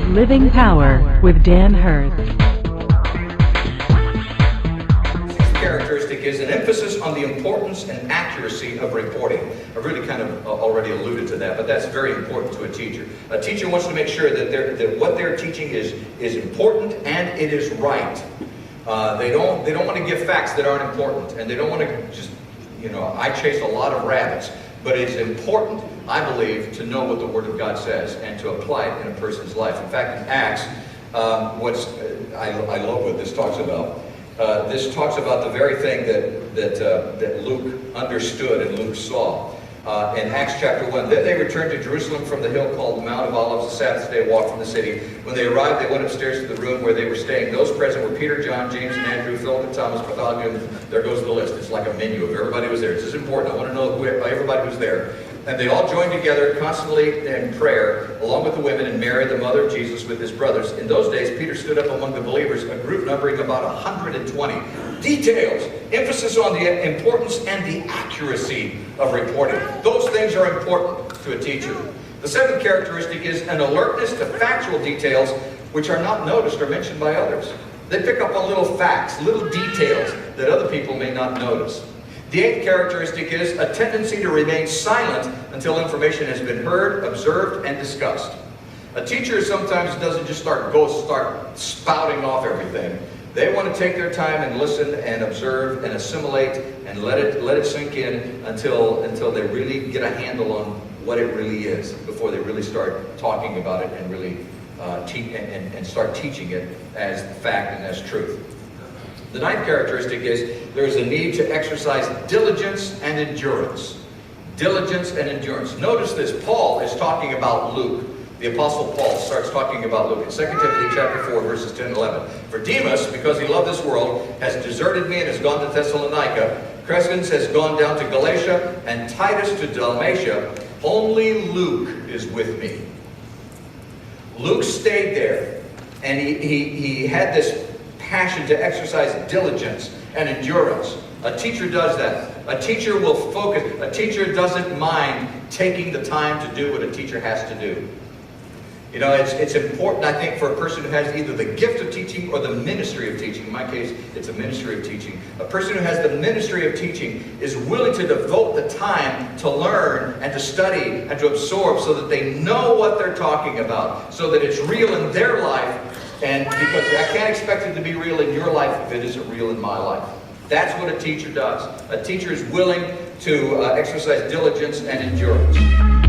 Living Power with Dan Hurst. Sixth characteristic is an emphasis on the importance and accuracy of reporting. I've really kind of already alluded to that, but that's very important to a teacher. A teacher wants to make sure that what they're teaching is important and it is right. They don't want to give facts that aren't important, and they don't want to just, I chase a lot of rabbits. But it's important, I believe, to know what the Word of God says and to apply it in a person's life. In fact, in Acts, I love what this talks about. This talks about the very thing that Luke understood and Luke saw. In Acts chapter 1, then they returned to Jerusalem from the hill called the Mount of Olives, the Sabbath day walk from the city. When they arrived, they went upstairs to the room where they were staying. Those present were Peter, John, James, and Andrew, Philip, and Thomas, Bartholomew, and there goes the list. It's like a menu of everybody was there. This is important. I want to know who everybody was there. And they all joined together constantly in prayer, along with the women and Mary, the mother of Jesus, with his brothers. In those days, Peter stood up among the believers, a group numbering about 120. Details, emphasis on the importance and the accuracy of reporting. Those things are important to a teacher. The seventh characteristic is an alertness to factual details which are not noticed or mentioned by others. They pick up on little facts, little details that other people may not notice. The eighth characteristic is a tendency to remain silent until information has been heard, observed, and discussed. A teacher sometimes doesn't just start spouting off everything. They want to take their time and listen and observe and assimilate and let it sink in until they really get a handle on what it really is before they really start talking about it and really and start teaching it as fact and as truth. The ninth characteristic is there is a need to exercise diligence and endurance. Diligence and endurance. Notice this. Paul is talking about Luke. The Apostle Paul starts talking about Luke in 2 Timothy chapter 4, verses 10 and 11. For Demas, because he loved this world, has deserted me and has gone to Thessalonica. Crescens has gone down to Galatia, and Titus to Dalmatia. Only Luke is with me. Luke stayed there, and he had this passion to exercise diligence and endurance. A teacher does that. A teacher will focus. A teacher doesn't mind taking the time to do what a teacher has to do. It's important, I think, for a person who has either the gift of teaching or the ministry of teaching. In my case, it's a ministry of teaching. A person who has the ministry of teaching is willing to devote the time to learn and to study and to absorb so that they know what they're talking about, so that it's real in their life. And because I can't expect it to be real in your life if it isn't real in my life. That's what a teacher does. A teacher is willing to exercise diligence and endurance.